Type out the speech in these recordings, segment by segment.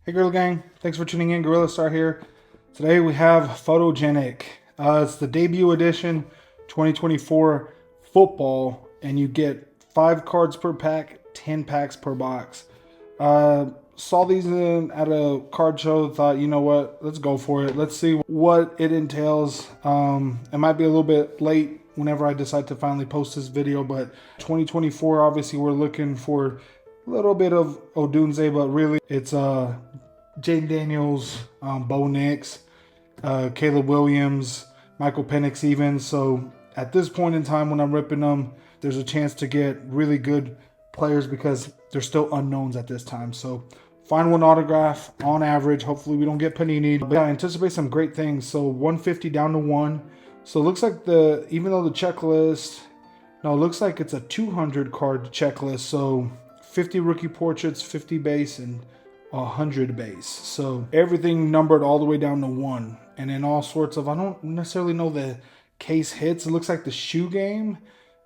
Hey Gorilla Gang, thanks for tuning in. Gorilla Star here. Today we have Photogenic. It's the debut edition 2024 football, and you get 5 cards per pack, 10 packs per box. Saw these at a card show, thought, you know what, let's go for it. Let's see what it entails. It might be a little bit late whenever I decide to finally post this video, but 2024, obviously we're looking for a little bit of Odunze, but really it's Jaden Daniels, Bo Nix, Caleb Williams, Michael Penix even. So at this point in time when I'm ripping them, there's a chance to get really good players because they're still unknowns at this time. So find one autograph on average. Hopefully we don't get Panini. But I anticipate some great things. So 150 down to 1. So it looks like even though the checklist, no, it looks like it's a 200 card checklist. So 50 rookie portraits, 50 base, and 100 base. So everything numbered all the way down to 1. And then all sorts of, I don't necessarily know the case hits. It looks like the shoe game,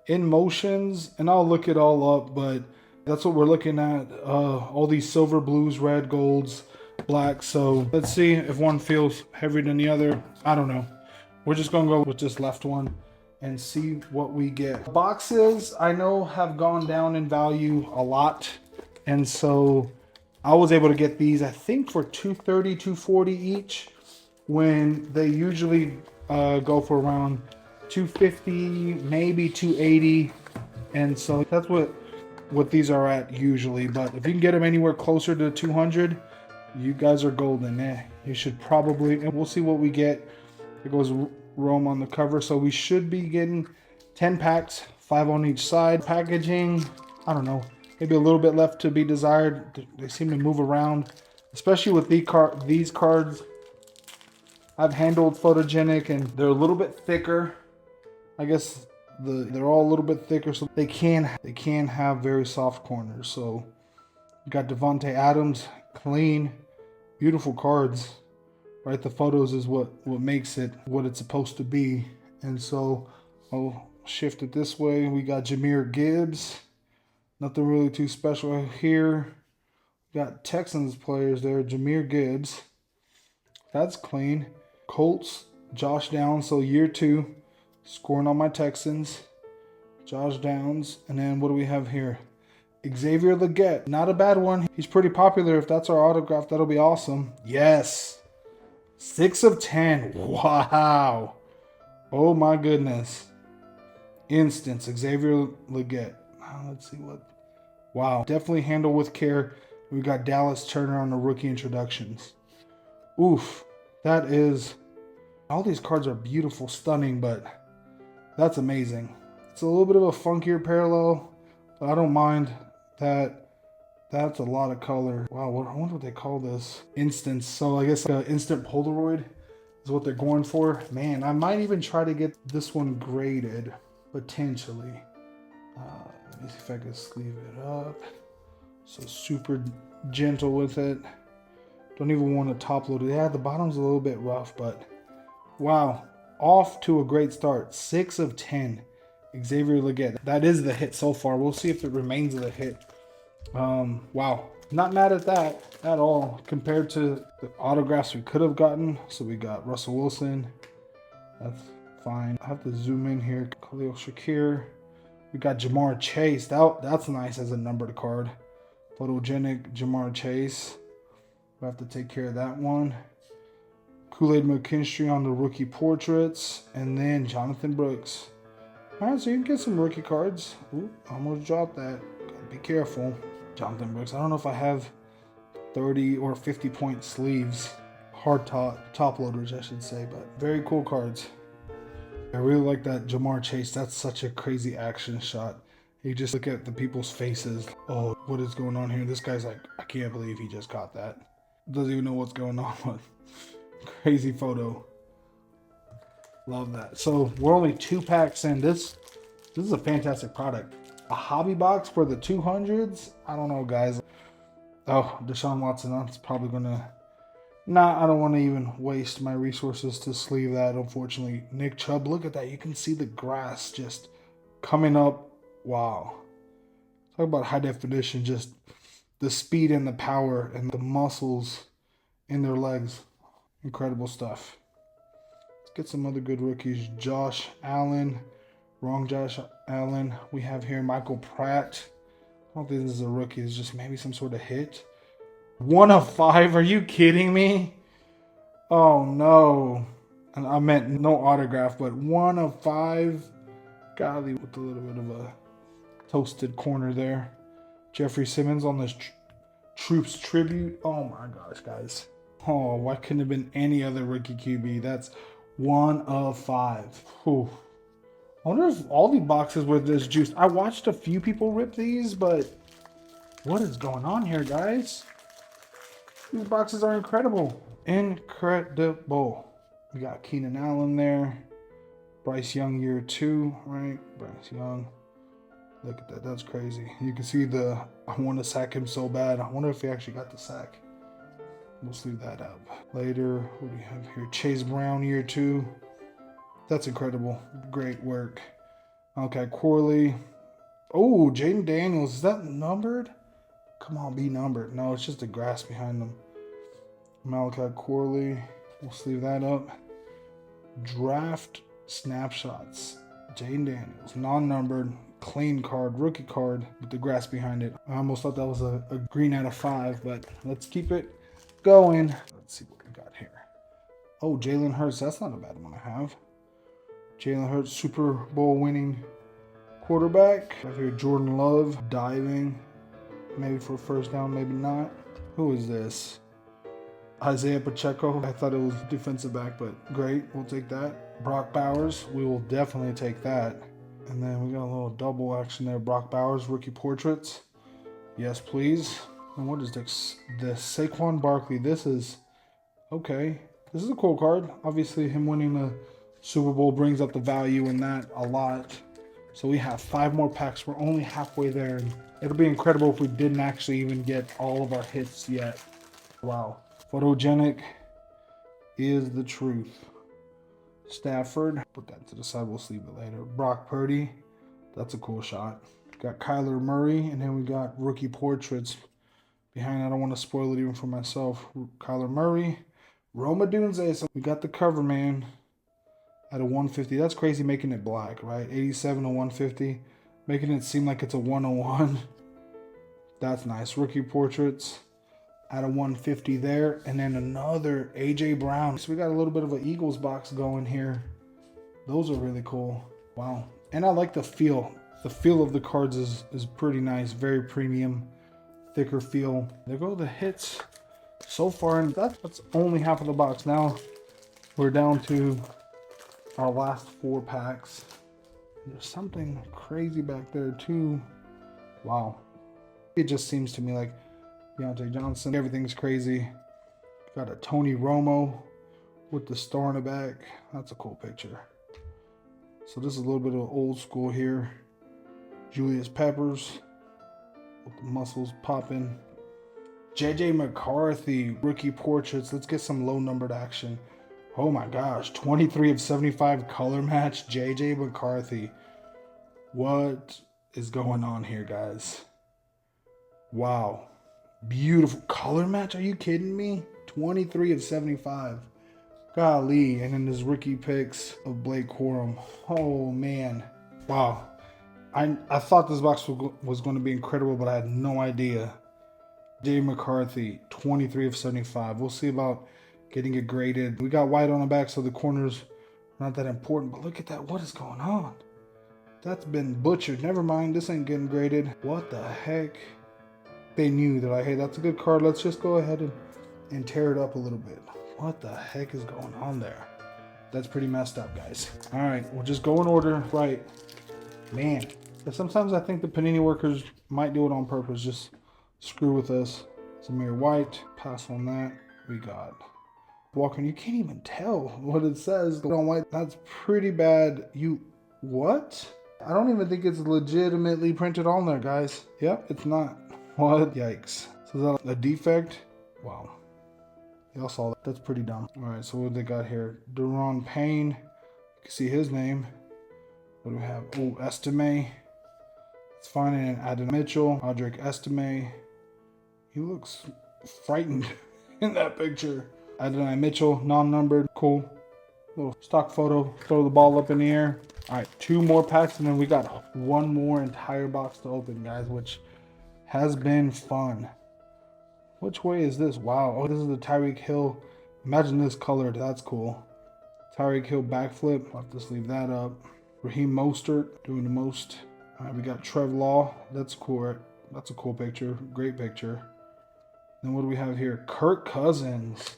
in motions, and I'll look it all up, but that's what we're looking at. All these silver, blues, red, golds, blacks. So let's see if one feels heavier than the other. I don't know. We're just gonna go with this left one and see what we get. Boxes, I know, have gone down in value a lot, and so I was able to get these, I think, for $230, $240 each, when they usually go for around $250, maybe $280, and so that's what these are at usually. But if you can get them anywhere closer to $200, you guys are golden. You should probably, and we'll see what we get. It goes Rome on the cover, so we should be getting 10 packs, 5 on each side. Packaging, I don't know, maybe a little bit left to be desired. They seem to move around, especially with these cards. I've handled Photogenic, and they're a little bit thicker. I guess they're all a little bit thicker, so they can have very soft corners. So you got Devontae Adams, clean, beautiful cards. Right, the photos is what makes it what it's supposed to be. And so I'll shift it this way. We got Jahmyr Gibbs. Nothing really too special here. We got Texans players there. Jahmyr Gibbs. That's clean. Colts, Josh Downs. So year 2, scoring on my Texans. Josh Downs. And then what do we have here? Xavier Legette. Not a bad one. He's pretty popular. If that's our autograph, that'll be awesome. Yes. 6 of 10. Wow. Oh my goodness. Instance. Xavier Legette. Let's see what. Wow. Definitely handle with care. We got Dallas Turner on the rookie introductions. Oof. That is. All these cards are beautiful, stunning, but that's amazing. It's a little bit of a funkier parallel, but I don't mind that. That's a lot of color. Wow, I wonder what they call this. Instance. So I guess instant Polaroid is what they're going for. Man, I might even try to get this one graded, potentially. Let me see if I can sleeve it up. So super gentle with it. Don't even want to top load it. Yeah, the bottom's a little bit rough, but wow. Off to a great start. 6 of 10. Xavier Legette. That is the hit so far. We'll see if it remains the hit. Wow, not mad at that at all compared to the autographs we could have gotten. So we got Russell Wilson, that's fine. I have to zoom in here. Khalil Shakir. We got Jamar Chase. That's nice as a numbered card. Photogenic Jamar Chase. We have to take care of that one. Kool-Aid McKinstry on the rookie portraits, and then Jonathan Brooks. All right, so you can get some rookie cards. Ooh, almost dropped that. Gotta be careful. Jonathan Brooks. I don't know if I have 30 or 50 point sleeves. Hard top loaders, I should say, but very cool cards. I really like that Jamar Chase. That's such a crazy action shot. You just look at the people's faces. Oh, what is going on here? This guy's like, I can't believe he just caught that. Doesn't even know what's going on. But crazy photo. Love that. So we're only 2 packs in. This is a fantastic product. A hobby box for the 200s? I don't know, guys. Oh, Deshaun Watson. That's probably gonna. Nah, I don't want to even waste my resources to sleeve that, unfortunately. Nick Chubb, look at that. You can see the grass just coming up. Wow. Talk about high definition. Just the speed and the power and the muscles in their legs. Incredible stuff. Let's get some other good rookies. Josh Allen. Wrong Josh Allen. We have here Michael Pratt. I don't think this is a rookie. It's just maybe some sort of hit. 1 of 5. Are you kidding me? Oh no. And I meant no autograph, but 1 of 5. Golly, with a little bit of a toasted corner there. Jeffrey Simmons on this Troops tribute. Oh my gosh, guys. Oh, why couldn't it have been any other rookie QB? That's 1 of 5. Whew. I wonder if all the boxes were this juiced. I watched a few people rip these, but what is going on here, guys? These boxes are incredible. Incredible. We got Keenan Allen there. Bryce Young year 2, right? Bryce Young. Look at that. That's crazy. You can see I want to sack him so bad. I wonder if he actually got the sack. We'll sleeve that up. Later, what do we have here? Chase Brown year 2. That's incredible. Great work. Okay, Corley. Oh, Jaden Daniels. Is that numbered? Come on, be numbered. No, it's just the grass behind them. Malachi Corley. We'll sleeve that up. Draft snapshots. Jaden Daniels. Non-numbered. Clean card. Rookie card with the grass behind it. I almost thought that was a green out of 5, but let's keep it going. Let's see what we got here. Oh, Jalen Hurts. That's not a bad one to have. Jalen Hurts, Super Bowl winning quarterback. Right here, Jordan Love, diving. Maybe for a first down, maybe not. Who is this? Isaiah Pacheco. I thought it was defensive back, but great. We'll take that. Brock Bowers. We will definitely take that. And then we got a little double action there. Brock Bowers, rookie portraits. Yes, please. And what is this? The Saquon Barkley. This is okay. This is a cool card. Obviously, him winning the Super Bowl brings up the value in that a lot. So we have 5 more packs. We're only halfway there. And it'll be incredible if we didn't actually even get all of our hits yet. Wow. Photogenic is the truth. Stafford. Put that to the side. We'll sleeve it later. Brock Purdy. That's a cool shot. Got Kyler Murray. And then we got rookie portraits behind. I don't want to spoil it even for myself. Kyler Murray. Roma Dunze. So we got the cover man at a 150. That's crazy making it black, right? 87 to 150. Making it seem like it's a 101. That's nice. Rookie portraits at a 150 there. And then another A.J. Brown. So we got a little bit of an Eagles box going here. Those are really cool. Wow. And I like the feel. The feel of the cards is pretty nice. Very premium. Thicker feel. There go the hits so far. And that's only half of the box. Now we're down to our last 4 packs. There's something crazy back there too. Wow. It just seems to me like Deontay Johnson. Everything's crazy. Got a Tony Romo with the star in the back. That's a cool picture. So this is a little bit of old school here. Julius Peppers with the muscles popping. J.J. McCarthy, rookie portraits. Let's get some low numbered action. Oh my gosh, 23 of 75 color match, J.J. McCarthy. What is going on here, guys? Wow. Beautiful color match. Are you kidding me? 23 of 75. Golly. And then his rookie picks of Blake Corum. Oh, man. Wow. I thought this box was going to be incredible, but I had no idea. J. McCarthy, 23 of 75. We'll see about getting it graded. We got white on the back, so the corners are not that important. But look at that. What is going on? That's been butchered. Never mind. This ain't getting graded. What the heck? They knew that, hey, that's a good card. Let's just go ahead and tear it up a little bit. What the heck is going on there? That's pretty messed up, guys. All right, we'll just go in order. Right. Man, but sometimes I think the Panini workers might do it on purpose. Just screw with us. Zamir White. Pass on that. We got Walker. You can't even tell what it says on white. That's pretty bad. What? I don't even think it's legitimately printed on there, guys. Yep, it's not. What? Yikes. So is that a defect? Wow. Y'all saw that. That's pretty dumb. All right, so what they got here? Deron Payne. You can see his name. What do we have? Oh, Estime. It's fine. And Adam Mitchell. Audric Estime. He looks frightened. in that picture. Adonai Mitchell, non-numbered, cool. Little stock photo, throw the ball up in the air. All right, 2 more packs, and then we got 1 more entire box to open, guys, which has been fun. Which way is this? Wow, oh, this is the Tyreek Hill. Imagine this colored, that's cool. Tyreek Hill backflip, I'll just leave that up. Raheem Mostert doing the most. All right, we got Trev Law, that's cool. That's a cool picture, great picture. Then what do we have here? Kirk Cousins.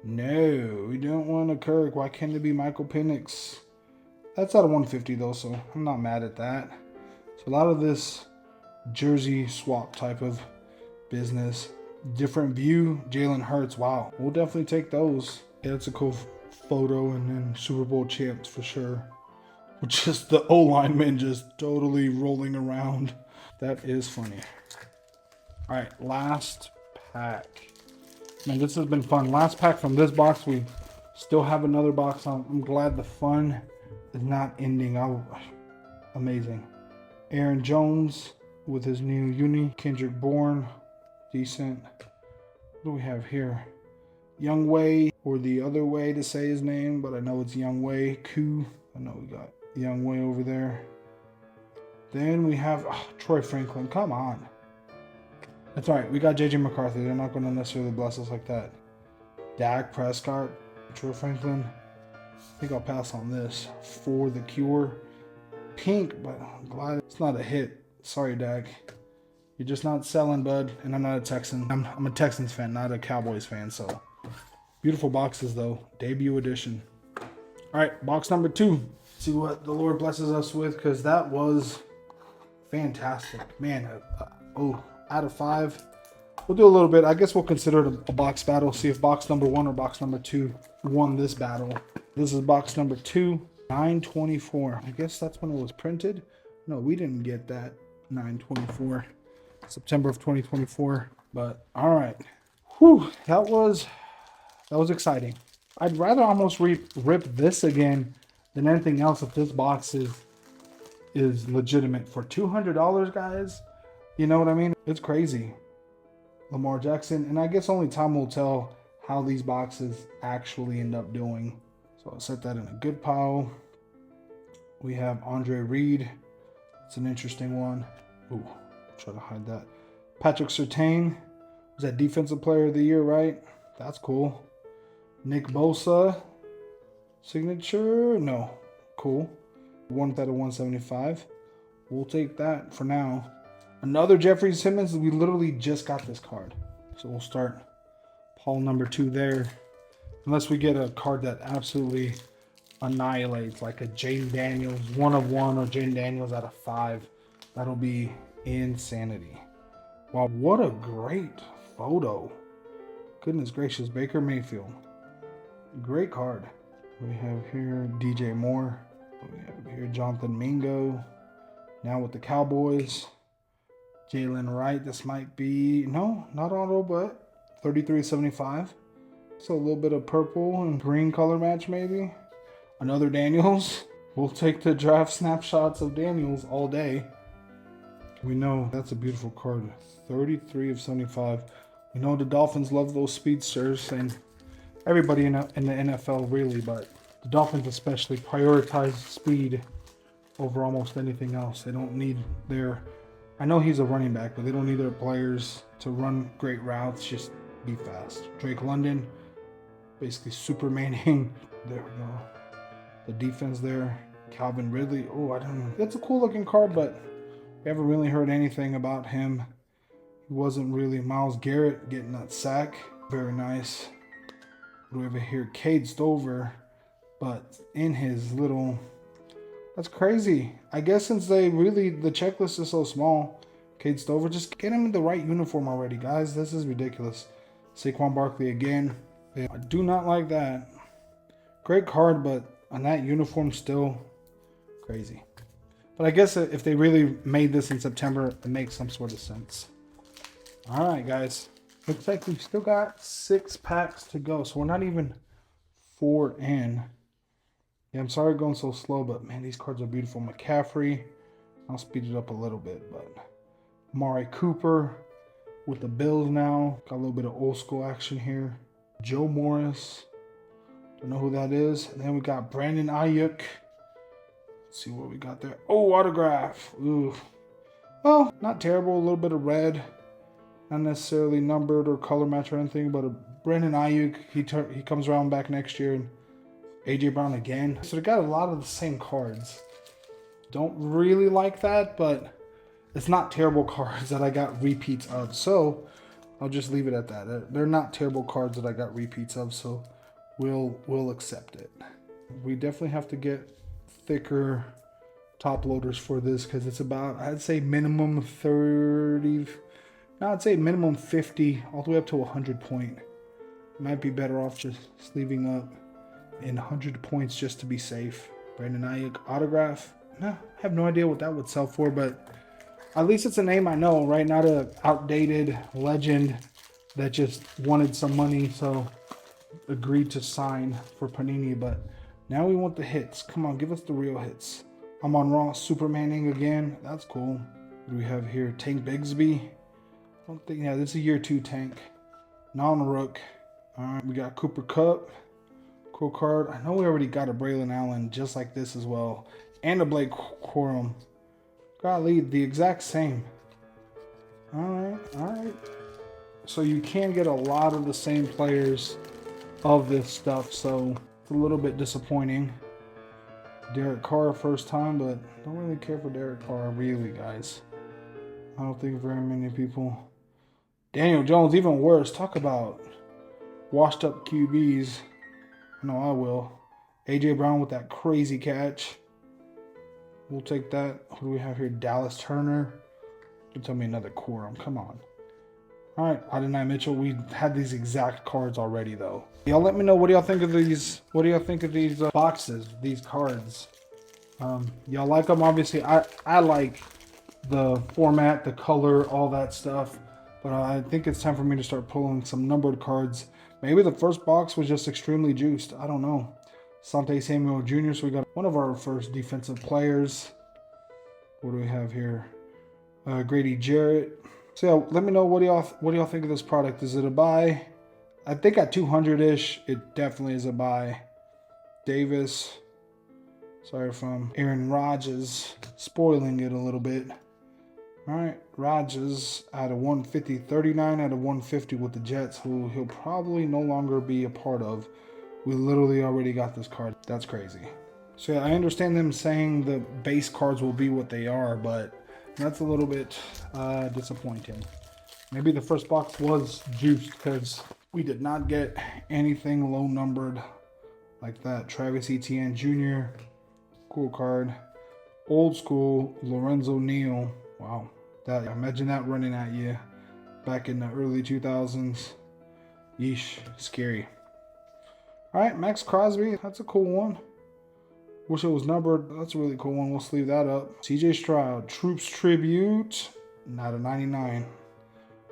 No, we don't want a Kirk. Why can't it be Michael Penix? That's out of 150 though, so I'm not mad at that. So a lot of this jersey swap type of business. Different view, Jalen Hurts. Wow, we'll definitely take those. Yeah, it's a cool photo, and then Super Bowl champs for sure. With just the O-lineman just totally rolling around. That is funny. All right, last pack. Man, this has been fun. Last pack from this box. We still have another box on. I'm glad the fun is not ending. Amazing. Aaron Jones with his new uni. Kendrick Bourne. Decent. What do we have here? Young Wei, or the other way to say his name, but I know it's Young Wei. Koo. I know we got Young Wei over there. Then we have Troy Franklin. Come on. That's all right. We got JJ McCarthy. They're not going to necessarily bless us like that. Dak Prescott, Troy Franklin. I think I'll pass on this for the cure. Pink, but I'm glad it's not a hit. Sorry, Dak. You're just not selling, bud. And I'm not a Texan. I'm a Texans fan, not a Cowboys fan. So beautiful boxes, though. Debut edition. All right, box number 2. See what the Lord blesses us with, because that was fantastic. Man, out of 5. We'll do a little bit. I guess we'll consider it a box battle. See if box number 1 or box number 2 won this battle. This is box number 2, 9/24. I guess that's when it was printed. No, we didn't get that 9/24. September of 2024. But all right. Whew, that was exciting. I'd rather almost rip this again than anything else if this box is legitimate. For $200, guys. You know what I mean? It's crazy. Lamar Jackson. And I guess only time will tell how these boxes actually end up doing. So I'll set that in a good pile. We have Andre Reed. It's an interesting one. Ooh, try to hide that. Patrick Surtain. Was that Defensive Player of the Year, right? That's cool. Nick Bosa. Signature? No. Cool. 1 out of 175. We'll take that for now. Another Jeffrey Simmons. We literally just got this card. So we'll start Paul number 2 there. Unless we get a card that absolutely annihilates, like a Jaden Daniels 1 of 1 or Jaden Daniels out of 5. That'll be insanity. Wow, what a great photo. Goodness gracious, Baker Mayfield. Great card. We have here DJ Moore. We have here Jonathan Mingo. Now with the Cowboys. Jalen Wright. This might be, no, not auto, but 33.75. So a little bit of purple and green color match maybe. Another Daniels. We'll take the draft snapshots of Daniels all day. We know that's a beautiful card. 33 of 75. We know the Dolphins love those speedsters, and everybody in the NFL really, but the Dolphins especially prioritize speed over almost anything else. They don't need I know he's a running back, but they don't need their players to run great routes, just be fast. Drake London, basically Supermaning. There we go. The defense there. Calvin Ridley. Oh, I don't know. That's a cool looking card, but we haven't really heard anything about him. He wasn't really. Myles Garrett getting that sack. Very nice. What do we have here? Cade Stover, but in his little. That's crazy. I guess since the checklist is so small, Cade Stover, just get him in the right uniform already, guys. This is ridiculous. Saquon Barkley again. I do not like that. Great card, but on that uniform, still crazy. But I guess if they really made this in September, it makes some sort of sense. All right, guys. Looks like we've still got 6 packs to go, so we're not even 4 in. Yeah, I'm sorry going so slow, but man, these cards are beautiful. McCaffrey, I'll speed it up a little bit, but Amari Cooper, with the Bills now. Got a little bit of old school action here. Joe Morris. Don't know who that is. And then we got Brandon Ayuk. Let's see what we got there. Oh, autograph. Ooh. Well, not terrible. A little bit of red. Not necessarily numbered or color match or anything, but a Brandon Ayuk, he comes around back next year, and AJ Brown again. So they got a lot of the same cards. Don't really like that, but it's not terrible cards that I got repeats of. So I'll just leave it at that. They're not terrible cards that I got repeats of, so we'll accept it. We definitely have to get thicker top loaders for this because it's about, I'd say minimum 30. No, I'd say minimum 50 all the way up to 100 point. Might be better off just leaving up in 100 points just to be safe. Brandon Ayuk autograph. No, I have no idea what that would sell for, but at least it's a name I know, right? Not a outdated legend that just wanted some money, so agreed to sign for Panini. But now we want the hits. Come on, give us the real hits. I'm on Raw Supermaning again. That's cool. What do we have here? Tank Bigsby. I don't think, yeah, this is a year 2 Tank. Non-Rook. All right, we got Cooper Kupp. Cool card. I know we already got a Braylon Allen just like this as well. And a Blake Corum. Golly, the exact same. All right. So you can get a lot of the same players of this stuff, so it's a little bit disappointing. Derek Carr first time, but don't really care for Derek Carr, really, guys. I don't think very many people. Daniel Jones, even worse. Talk about washed up QBs. I know I will. AJ Brown with that crazy catch. We'll take that. Who do we have here? Dallas Turner. Don't tell me another Corum. Come on. All right, Adonai Mitchell. We had these exact cards already, though. Y'all let me know, what do y'all think of these? What do y'all think of these boxes, these cards? Y'all like them? Obviously, I like the format, the color, all that stuff. But I think it's time for me to start pulling some numbered cards. Maybe the first box was just extremely juiced. I don't know. Sante Samuel Jr. So we got one of our first defensive players. What do we have here? Grady Jarrett. So yeah, let me know, what do y'all think of this product? Is it a buy? I think at 200-ish, it definitely is a buy. Davis. Sorry from Aaron Rodgers, spoiling it a little bit. All right, Rodgers out of 150, 39 out of 150 with the Jets, who he'll probably no longer be a part of. We literally already got this card. That's crazy. So yeah, I understand them saying the base cards will be what they are, but that's a little bit disappointing. Maybe the first box was juiced because we did not get anything low numbered like that. Travis Etienne Jr. Cool card. Old school Lorenzo Neal. Wow. Imagine that running at you back in the early 2000s. Yeesh. Scary. All right, Max Crosby. That's a cool one. Wish it was numbered. That's a really cool one. We'll sleeve that up. CJ Stroud. Troops Tribute. Not a 99.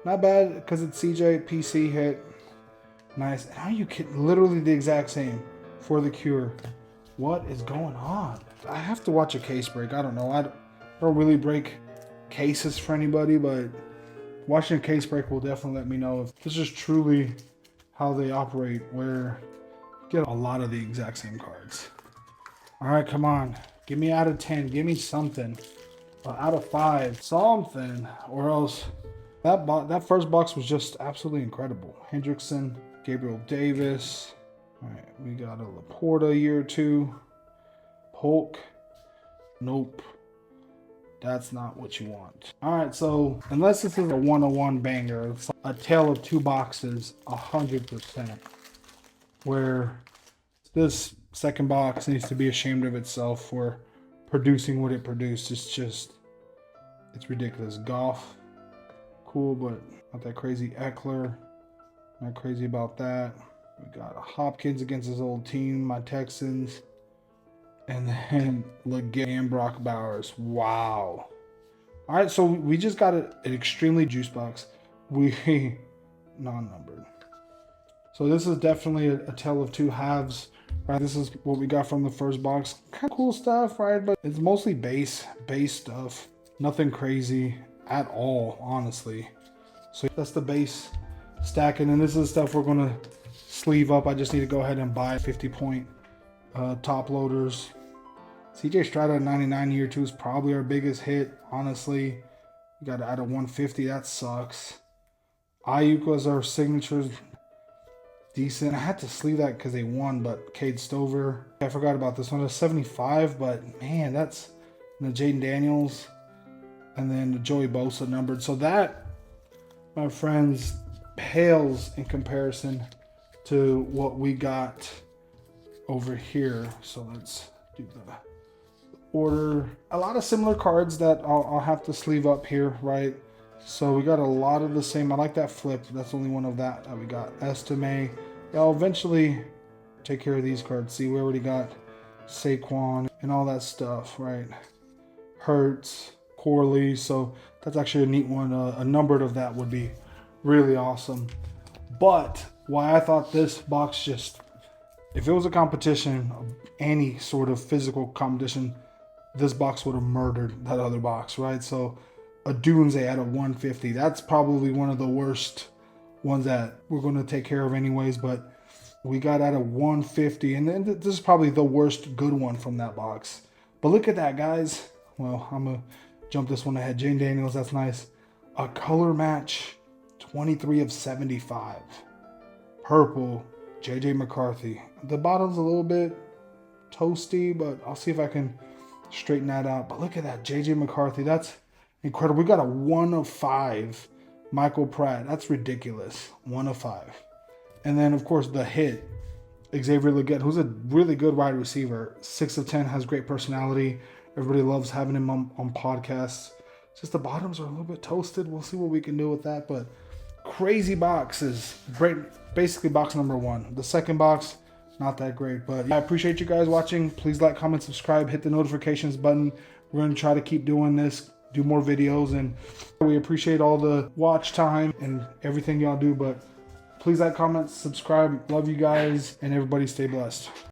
Not bad because it's CJ. PC hit. Nice. How you get literally the exact same for the Cure. What is going on? I have to watch a case break. I don't know. I don't really break cases for anybody, but watching a case break will definitely let me know if this is truly how they operate, where you get a lot of the exact same cards. All right, come on. Give me out of 10. Give me something. Out of 5. Something. Or else that first box was just absolutely incredible. Hendrickson, Gabriel Davis. All right, we got a Laporta year 2. Polk. Nope. That's not what you want. All right, so unless this is a 101 banger, it's a tale of two boxes, 100%. Where this second box needs to be ashamed of itself for producing what it produced. It's ridiculous. Goff, cool, but not that crazy. Eckler, not crazy about that. We got Hopkins against his old team, my Texans. And then Leggett and Brock Bowers. Wow. All right, so we just got an extremely juice box. We non-numbered. So this is definitely a tale of two halves. Right, this is what we got from the first box. Kind of cool stuff, right? But it's mostly base stuff. Nothing crazy at all, honestly. So that's the base stacking, and this is the stuff we're gonna sleeve up. I just need to go ahead and buy 50-point top loaders. CJ Stroud at 99 year 2 is probably our biggest hit, honestly. You got to add a 150, that sucks. Ayuk was our signature, decent. I had to sleeve that because they won, but Cade Stover, I forgot about this one. It's 75, but man, that's the Jaden Daniels and then the Joey Bosa numbered. So that, my friends, pales in comparison to what we got over here. So let's do the order. A lot of similar cards that I'll have to sleeve up here, right? So we got a lot of the same. I like that flip. That's only one of that we got. Estime. I'll eventually take care of these cards. See, we already got Saquon and all that stuff, right? Hurts, Corley. So that's actually a neat one. A numbered of that would be really awesome. But why I thought this box just, if it was a competition, any sort of physical competition, this box would have murdered that other box, right? So a Doomsday at a 150, that's probably one of the worst ones that we're going to take care of anyways, but we got at a 150, and then this is probably the worst good one from that box. But look at that, guys. Well, I'm going to jump this one ahead. Jane Daniels, that's nice. A color match, 23 of 75. Purple, JJ McCarthy. The bottom's a little bit toasty, but I'll see if I can straighten that out. But look at that, JJ McCarthy. That's incredible. We got a 1 of 5 Michael Pratt. That's ridiculous. 1 of 5. And then, of course, the hit, Xavier Legette, who's a really good wide receiver. 6 of 10, has great personality. Everybody loves having him on podcasts. Just the bottoms are a little bit toasted. We'll see what we can do with that. But crazy boxes. Great. Basically, box number 1. The second box, not that great. But I appreciate you guys watching. Please like, comment, subscribe, hit the notifications button. We're going to try to keep doing this, do more videos, and we appreciate all the watch time and everything y'all do. But please like, comment, subscribe. Love you guys, and everybody stay blessed.